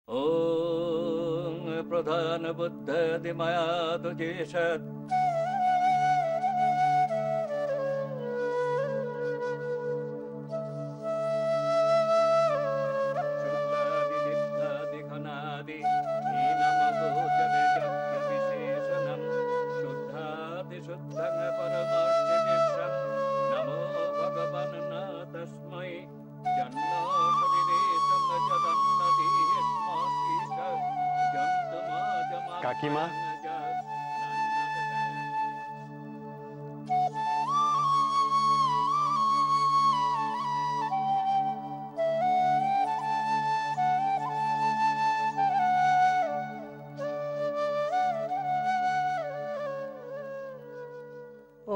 ওং প্রধান বুদ্ধাদিময়া তুজেষৎ শুদ্ধাদিঘনাদি হীনমগোচরযজ্ঞবিশেষণম শুদ্ধাদিশুদ্ধং পরমার্চিতিষ্ঠং নমো ভগবান না তস্मै জন্ম শরীরেশং যদন্নতি স্মাশীষ জন্তুমাজমা কাকিমা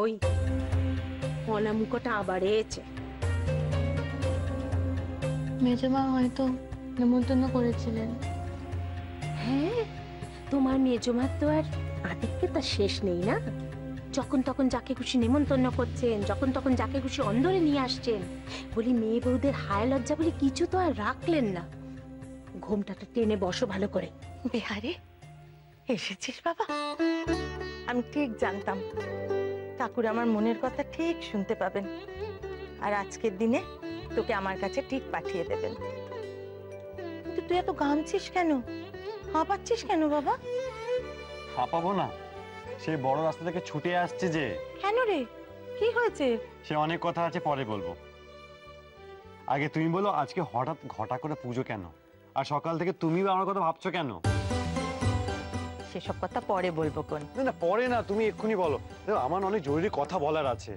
ওই অনামুখটা আবার এসেছে। মেজমা হয়তো নেমন্তন্ন করেছিলেন। হ্যাঁ, তোমার মেজমার তো আর আধিক্যতা শেষ নেই না। যখন তখন যাকে খুশি নেমন্তন্ন করছেন, যখন তখন যাকে খুশি অন্দরে নিয়ে আসছেন। বলি মেয়ে বউদের হায় লজ্জা বলে কিছু তো আর রাখলেন না। ঘোমটাটা টেনে বসো ভালো করে। বিহারি এসেছিস বাবা? আমি ঠিক জানতাম ঠাকুর আমার মনের কথা ঠিক শুনতে পাবেন, আর আজকের দিনে তোকে আমার কাছে ঠিক পাঠিয়ে দেবেন। কিন্তু তুই এত ঘামছিস কেন, হাঁপাচ্ছিস কেন বাবা? হাঁপাবো না, সেই বড় রাস্তা থেকে ছুটে আসছে যে। কেন রে, কি হয়েছে? সে অনেক কথা আছে, পরে বলবো। আগে তুমি বলো, আজকে হঠাৎ ঘটা করে পুজো কেন? আর সকাল থেকে তুমি আমার কথা ভাবছো কেন? সেসব কথা পরে বলবো কোন। না না, পরে না, তুমি এক্ষুনি বলো। দেখো, আমার অনেক জরুরি কথা বলার আছে।